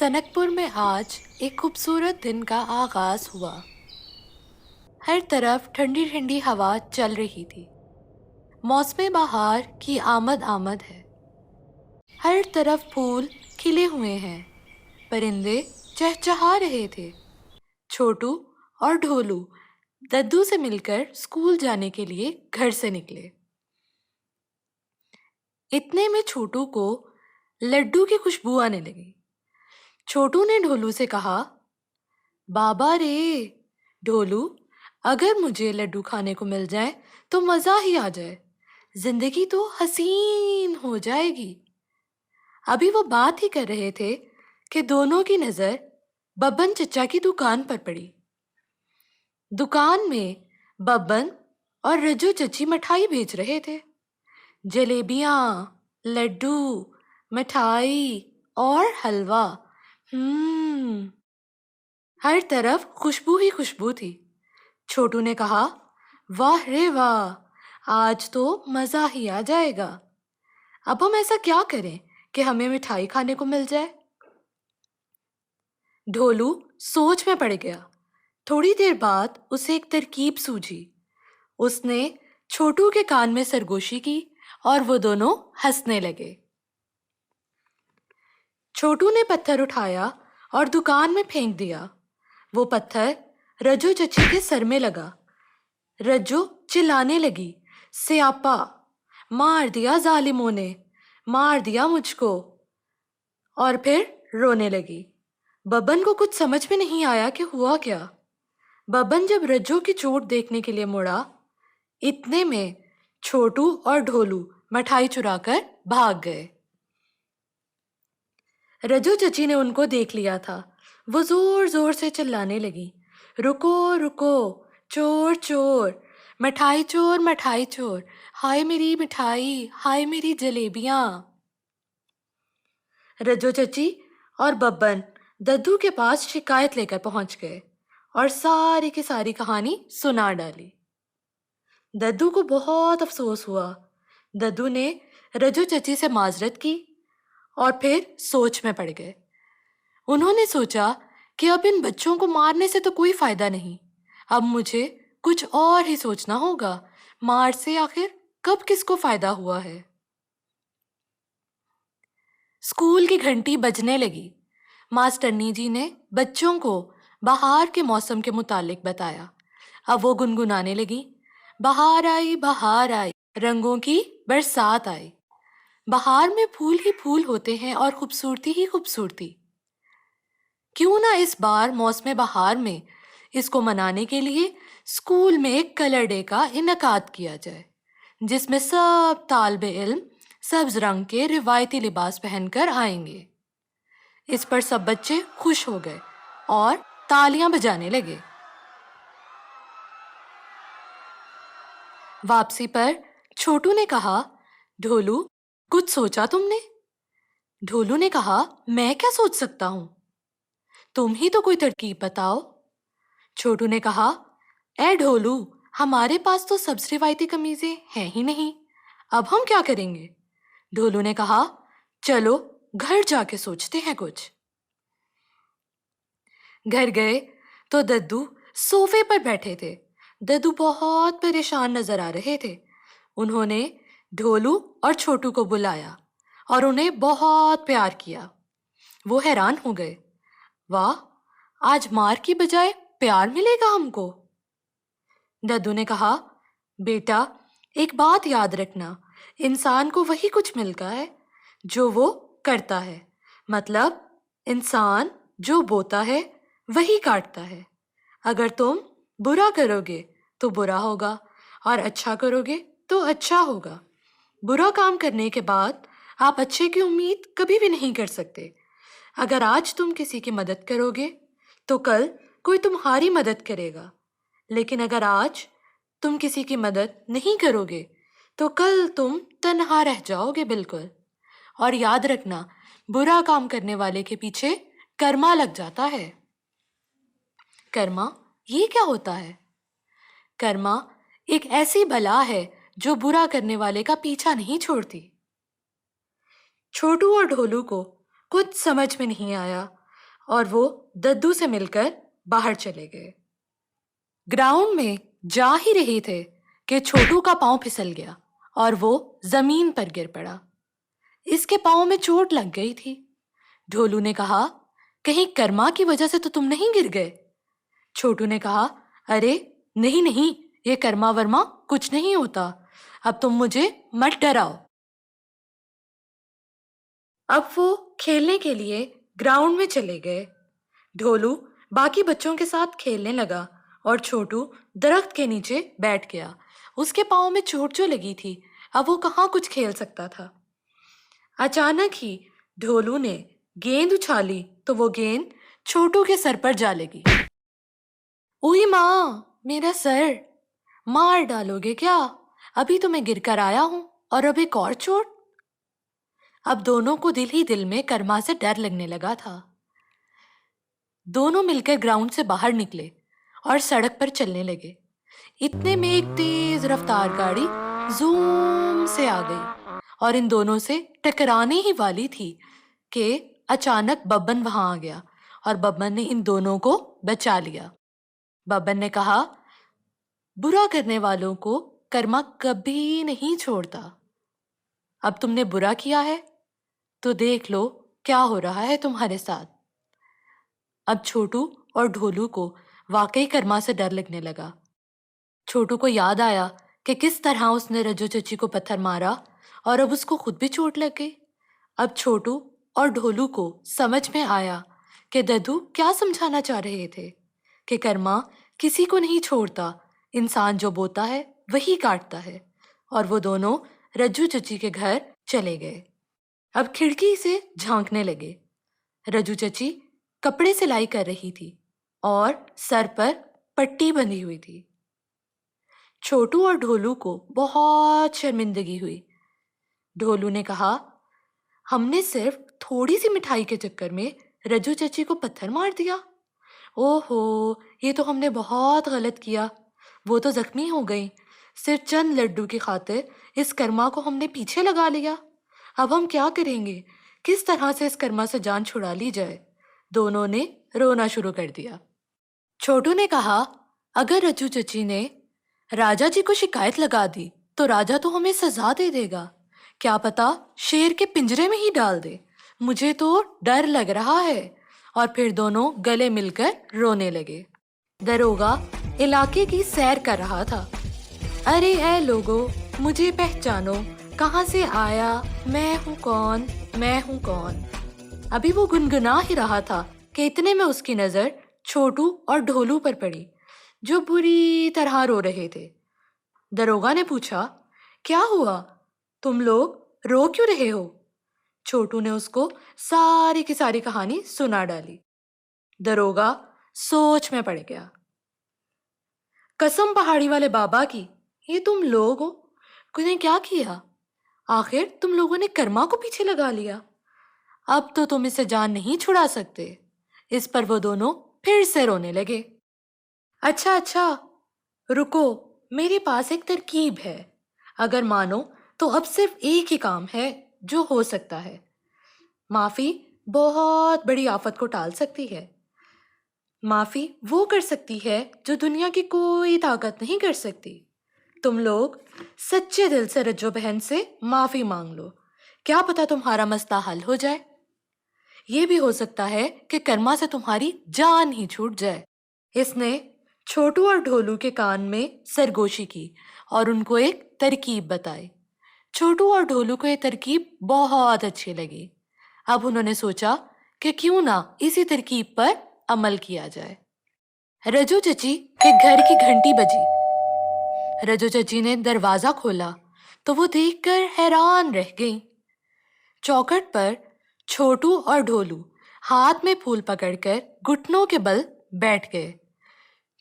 टनकपुर में आज एक खूबसूरत दिन का आगाज हुआ। हर तरफ ठंडी ठंडी हवा चल रही थी। मौसम बहार की आमद आमद है। हर तरफ फूल खिले हुए हैं। परिंदे चहचहा रहे थे। छोटू और ढोलू दद्दू से मिलकर स्कूल जाने के लिए घर से निकले। इतने में छोटू को लड्डू की खुशबू आने लगी। छोटू ने ढोलू से कहा, बाबा रे ढोलू, अगर मुझे लड्डू खाने को मिल जाए तो मजा ही आ जाए। जिंदगी तो हसीन हो जाएगी। अभी वो बात ही कर रहे थे कि दोनों की नजर बब्बन चचा की दुकान पर पड़ी। दुकान में बब्बन और रज्जू चची मिठाई बेच रहे थे। जलेबियां, लड्डू, मिठाई और हलवा। हर तरफ खुशबू ही खुशबू थी। छोटू ने कहा, वाह रे वाह, आज तो मजा ही आ जाएगा। अब हम ऐसा क्या करें कि हमें मिठाई खाने को मिल जाए। ढोलू सोच में पड़ गया। थोड़ी देर बाद उसे एक तरकीब सूझी। उसने छोटू के कान में सरगोशी की और वो दोनों हंसने लगे। छोटू ने पत्थर उठाया और दुकान में फेंक दिया। वो पत्थर रज्जू चची के सर में लगा। रज्जू चिल्लाने लगी, स्यापा, मार दिया जालिमों ने, मार दिया मुझको। और फिर रोने लगी। बब्बन को कुछ समझ में नहीं आया कि हुआ क्या। बब्बन जब रज्जू की चोट देखने के लिए मुड़ा, इतने में छोटू और ढोलू मिठाई चुराकर भाग गए। रज्जू चची ने उनको देख लिया था। वो जोर जोर से चिल्लाने लगी, रुको रुको, चोर चोर, मिठाई चोर, मिठाई चोर, हाय मेरी मिठाई, हाय मेरी जलेबियां। रज्जू चची और बब्बन दद्दू के पास शिकायत लेकर पहुंच गए और सारी की सारी कहानी सुना डाली। दद्दू को बहुत अफसोस हुआ। दद्दू ने रज्जू चची से माजरत की और फिर सोच में पड़ गए। उन्होंने सोचा कि अब इन बच्चों को मारने से तो कोई फायदा नहीं। अब मुझे कुछ और ही सोचना होगा। मार से आखिर कब किसको फायदा हुआ है। स्कूल की घंटी बजने लगी। मास्टरनी जी ने बच्चों को बहार के मौसम के मुतालिक बताया। अब वो गुनगुनाने लगी, बहार आई, रंगों की बरसात आई। बहार में फूल ही फूल होते हैं और खूबसूरती ही खूबसूरती। क्यों ना इस बार मौसम बहार में इसको मनाने के लिए स्कूल में एक कलर डे का इनकाद किया जाए, जिसमें सब तालिबे इल्म सब्ज रंग के रिवायती लिबास पहनकर आएंगे। इस पर सब बच्चे खुश हो गए और तालियां बजाने लगे। वापसी पर छोटू ने कहा, ढोलू, कुछ सोचा तुमने? ढोलू ने कहा, मैं क्या सोच सकता हूं, तुम ही तो कोई तरकीब बताओ। छोटू ने कहा, ए ढोलू, हमारे पास तो सब्ज रिवायती कमीजें हैं ही नहीं, अब हम क्या करेंगे? ढोलू ने कहा, चलो घर जाके सोचते हैं कुछ। घर गए तो दद्दू सोफे पर बैठे थे। दद्दू बहुत परेशान नजर आ रहे थे। उन्होंने ढोलू और छोटू को बुलाया और उन्हें बहुत प्यार किया। वो हैरान हो गए, वाह, आज मार की बजाय प्यार मिलेगा हमको। दद्दू ने कहा, बेटा, एक बात याद रखना, इंसान को वही कुछ मिलता है जो वो करता है। मतलब इंसान जो बोता है वही काटता है। अगर तुम बुरा करोगे तो बुरा होगा और अच्छा करोगे तो अच्छा होगा। बुरा काम करने के बाद आप अच्छे की उम्मीद कभी भी नहीं कर सकते। अगर आज तुम किसी की मदद करोगे तो कल कोई तुम्हारी मदद करेगा, लेकिन अगर आज तुम किसी की मदद नहीं करोगे तो कल तुम तन्हा रह जाओगे बिल्कुल। और याद रखना, बुरा काम करने वाले के पीछे कर्मा लग जाता है। कर्मा, ये क्या होता है? कर्मा एक ऐसी बला है जो बुरा करने वाले का पीछा नहीं छोड़ती। छोटू और ढोलू को कुछ समझ में नहीं आया। और वो दद्दू से मिलकर बाहर चले गए। ग्राउंड में जा ही रहे थे कि छोटू का पांव फिसल गया और वो जमीन पर गिर पड़ा। इसके पांव में चोट लग गई थी। ढोलू ने कहा, कहीं कर्मा की वजह से तो तुम नहीं गिर गए? छोटू ने कहा, अरे नहीं नहीं, ये कर्मा वर्मा कुछ नहीं होता, अब तुम मुझे मत डराओ। अब वो खेलने के लिए ग्राउंड में चले गए। ढोलू बाकी बच्चों के साथ खेलने लगा और छोटू दरख्त के नीचे बैठ गया। उसके पाँव में चोट जो लगी थी, अब वो कहाँ कुछ खेल सकता था। अचानक ही ढोलू ने गेंद उछाली तो वो गेंद छोटू के सर पर जा लगी। ओए माँ, मेरा सर! मार डालोगे क्या? अभी तो मैं गिर कर आया हूं और अब एक और चोट। अब दोनों को दिल ही दिल में कर्मा से डर लगने लगा था। दोनों मिलकर ग्राउंड से बाहर निकले और सड़क पर चलने लगे। इतने में एक तेज रफ्तार गाड़ी जूम से आ गई और इन दोनों से टकराने ही वाली थी कि अचानक बब्बन वहां आ गया और बब्बन ने इन दोनों को बचा लिया। बब्बन ने कहा, बुरा करने वालों को कर्मा कभी नहीं छोड़ता। अब तुमने बुरा किया है तो देख लो क्या हो रहा है तुम्हारे साथ। अब छोटू और ढोलू को वाकई कर्मा से डर लगने लगा। छोटू को याद आया कि किस तरह उसने रज्जू चची को पत्थर मारा और अब उसको खुद भी चोट लग गई। अब छोटू और ढोलू को समझ में आया कि दद्दू क्या समझाना चाह रहे थे कि कर्मा किसी को नहीं छोड़ता, इंसान जो बोता है वही काटता है। और वो दोनों रज्जू चची के घर चले गए। अब खिड़की से झांकने लगे। रज्जू चची कपड़े सिलाई कर रही थी और सर पर पट्टी बंधी हुई थी। छोटू और ढोलू को बहुत शर्मिंदगी हुई। ढोलू ने कहा, हमने सिर्फ थोड़ी सी मिठाई के चक्कर में रज्जू चची को पत्थर मार दिया। ओहो, ये तो हमने बहुत गलत किया। वो तो जख्मी हो गई। सिर्फ चंद लड्डू की खातिर इस कर्मा को हमने पीछे लगा लिया। अब हम क्या करेंगे? किस तरह से इस कर्मा से जान छुड़ा ली जाए? दोनों ने रोना शुरू कर दिया। छोटू ने कहा, अगर रज्जू चची ने राजा जी को शिकायत लगा दी तो राजा तो हमें सजा दे देगा। क्या पता शेर के पिंजरे में ही डाल दे। मुझे तो डर लग रहा है। और फिर दोनों गले मिलकर रोने लगे। दरोगा इलाके की सैर कर रहा था। अरे ऐ लोगो, मुझे पहचानो, कहाँ से आया, मैं हूँ कौन, मैं हूँ कौन। अभी वो गुनगुना ही रहा था कि इतने में उसकी नजर छोटू और ढोलू पर पड़ी, जो बुरी तरह रो रहे थे। दरोगा ने पूछा, क्या हुआ? तुम लोग रो क्यों रहे हो? छोटू ने उसको सारी की सारी कहानी सुना डाली। दरोगा सोच में पड़ गया। कसम पहाड़ी वाले बाबा की, ये तुम लोग हो? तूने क्या किया? आखिर तुम लोगों ने कर्मा को पीछे लगा लिया। अब तो तुम इसे जान नहीं छुड़ा सकते। इस पर वो दोनों फिर से रोने लगे। अच्छा अच्छा, रुको, मेरे पास एक तरकीब है। अगर मानो तो अब सिर्फ एक ही काम है जो हो सकता है। माफी बहुत बड़ी आफत को टाल सकती है। माफी वो कर सकती है जो दुनिया की कोई ताकत नहीं कर सकती। तुम लोग सच्चे दिल से रज्जो बहन से माफी मांग लो। क्या पता तुम्हारा मसला हल हो जाए। ये भी हो सकता है कि कर्मा से तुम्हारी जान ही छूट जाए। इसने छोटू और ढोलू के कान में सरगोशी की और उनको एक तरकीब बताई। छोटू और ढोलू को ये तरकीब बहुत अच्छी लगी। अब उन्होंने सोचा कि क्यों ना इसी तरकीब पर अमल किया जाए। रज्जू चची के घर की घंटी बजी। रज्जू चची ने दरवाजा खोला तो वो देखकर हैरान रह गई। चौखट पर छोटू और ढोलू हाथ में फूल पकड़कर घुटनों के बल बैठ गए।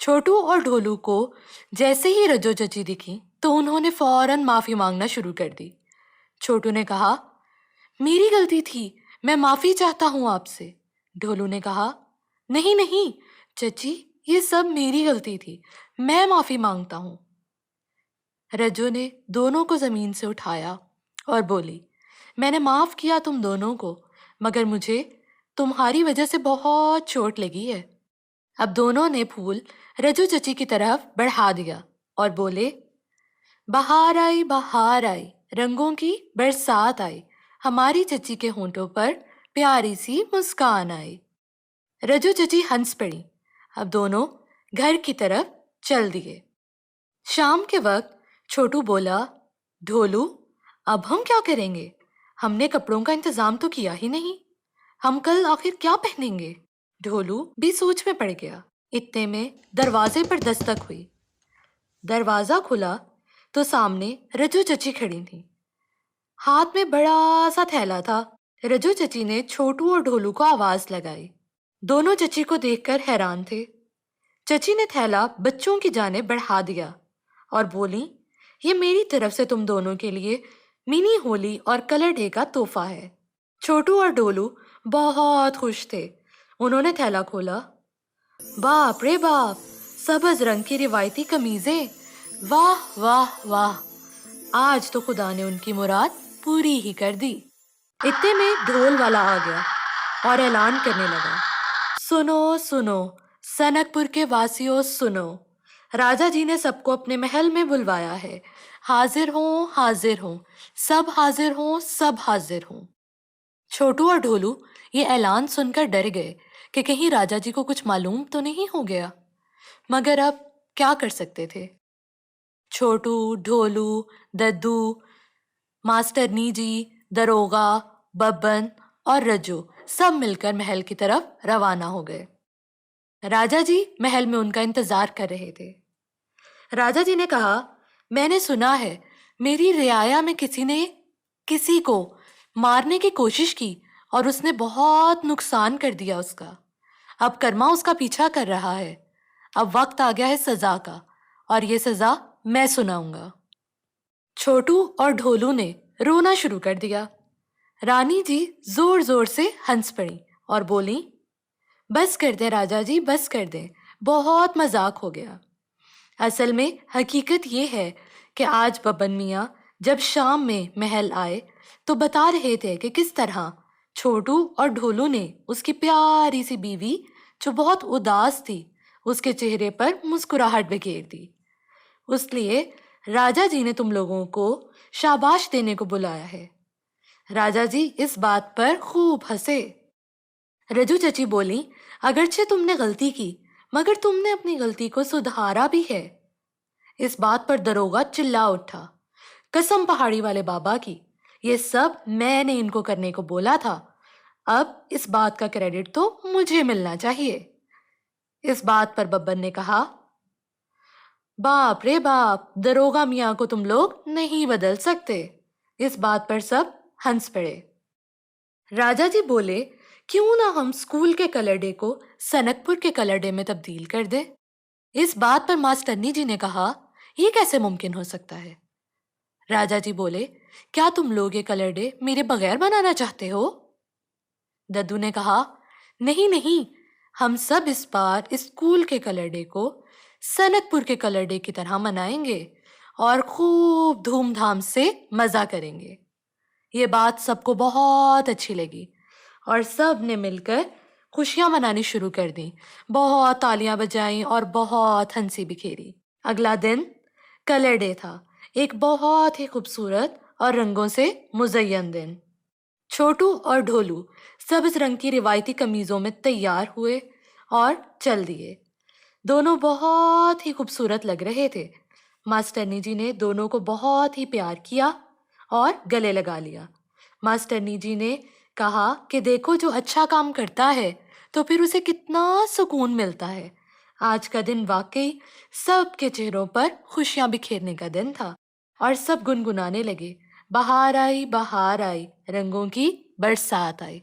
छोटू और ढोलू को जैसे ही रज्जू चची दिखी तो उन्होंने फौरन माफी मांगना शुरू कर दी। छोटू ने कहा, मेरी गलती थी, मैं माफी चाहता हूं आपसे। ढोलू ने कहा, नहीं नहीं चची, ये सब मेरी गलती थी, मैं माफी मांगता हूं। रज्जू ने दोनों को जमीन से उठाया और बोली, मैंने माफ किया तुम दोनों को, मगर मुझे तुम्हारी वजह से बहुत चोट लगी है। अब दोनों ने फूल रजू चची की तरफ बढ़ा दिया और बोले, बहार आई, रंगों की बरसात आई, हमारी चची के होंठों पर प्यारी सी मुस्कान आई। रजू चची हंस पड़ी। अब दोनों घर की तरफ चल दिए। शाम के वक्त छोटू बोला, ढोलू, अब हम क्या करेंगे? हमने कपड़ों का इंतजाम तो किया ही नहीं। हम कल आखिर क्या पहनेंगे? ढोलू भी सोच में पड़ गया। इतने में दरवाजे पर दस्तक हुई। दरवाजा खुला तो सामने रजू चची खड़ी थी। हाथ में बड़ा सा थैला था। रजू चची ने छोटू और ढोलू को आवाज लगाई। दोनों चची को देखकर हैरान थे। चची ने थैला बच्चों की जानिब बढ़ा दिया और बोली, ये मेरी तरफ से तुम दोनों के लिए मिनी होली और कलर डे का तोहफा है। छोटू और डोलू बहुत खुश थे। उन्होंने थैला खोला। बाप रे बाप, सबज रंग की रिवायती कमीजें, वाह वाह वाह, आज तो खुदा ने उनकी मुराद पूरी ही कर दी। इतने में ढोल वाला आ गया और ऐलान करने लगा, सुनो सुनो सनकपुर के वासियों सुनो, राजा जी ने सबको अपने महल में बुलवाया है। हाजिर हो, सब हाजिर हो, सब हाजिर हो। छोटू और ढोलू ये ऐलान सुनकर डर गए कि कहीं राजा जी को कुछ मालूम तो नहीं हो गया। मगर अब क्या कर सकते थे? छोटू, ढोलू, दद्दू, मास्टरनी जी, दरोगा, बब्बन और रज्जू सब मिलकर महल की तरफ रवाना हो गए। राजा जी महल में उनका इंतजार कर रहे थे। राजा जी ने कहा, मैंने सुना है मेरी रियाया में किसी ने किसी को मारने की कोशिश की और उसने बहुत नुकसान कर दिया उसका। अब कर्मा उसका पीछा कर रहा है। अब वक्त आ गया है सजा का और ये सजा मैं सुनाऊंगा। छोटू और ढोलू ने रोना शुरू कर दिया। रानी जी जोर जोर से हंस पड़ी और बोली, बस कर दे राजा जी, बस कर दे, बहुत मजाक हो गया। असल में हकीकत ये है कि आज बब्बन मियाँ जब शाम में महल आए तो बता रहे थे कि किस तरह छोटू और ढोलू ने उसकी प्यारी सी बीवी जो बहुत उदास थी उसके चेहरे पर मुस्कुराहट बिखेर दी। उसलिए राजा जी ने तुम लोगों को शाबाश देने को बुलाया है। राजा जी इस बात पर खूब हंसे। रजू चची बोली, अगरचे तुमने गलती की मगर तुमने अपनी गलती को सुधारा भी है। इस बात पर दरोगा चिल्ला उठा, कसम पहाड़ी वाले बाबा की, ये सब मैंने इनको करने को बोला था। अब इस बात का क्रेडिट तो मुझे मिलना चाहिए। इस बात पर बब्बन ने कहा, बाप रे बाप, दरोगा मियाँ को तुम लोग नहीं बदल सकते। इस बात पर सब हंस पड़े। राजा जी बोले, क्यों ना हम स्कूल के कलर डे को सनकपुर के कलर डे में तब्दील कर दे। इस बात पर मास्टरनी जी ने कहा, यह कैसे मुमकिन हो सकता है? राजा जी बोले, क्या तुम लोग ये कलर डे मेरे बगैर मनाना चाहते हो? दद्दू ने कहा, नहीं नहीं, हम सब इस बार स्कूल के कलर डे को सनकपुर के कलर डे की तरह मनाएंगे और खूब धूमधाम से मजा करेंगे। ये बात सबको बहुत अच्छी लगी और सब ने मिलकर खुशियां मनानी शुरू कर दी। बहुत तालियां बजाईं और बहुत हंसी बिखेरी। अगला दिन कलर डे था, एक बहुत ही खूबसूरत और रंगों से मुज़य्यन दिन। छोटू और ढोलू सब्ज रंग की रिवायती कमीजों में तैयार हुए और चल दिए। दोनों बहुत ही खूबसूरत लग रहे थे। मास्टरनी जी ने दोनों को बहुत ही प्यार किया और गले लगा लिया। मास्टरनी जी ने कहा कि देखो, जो अच्छा काम करता है तो फिर उसे कितना सुकून मिलता है। आज का दिन वाकई सबके चेहरों पर खुशियां बिखेरने का दिन था और सब गुनगुनाने लगे, बहार आई, रंगों की बरसात आई।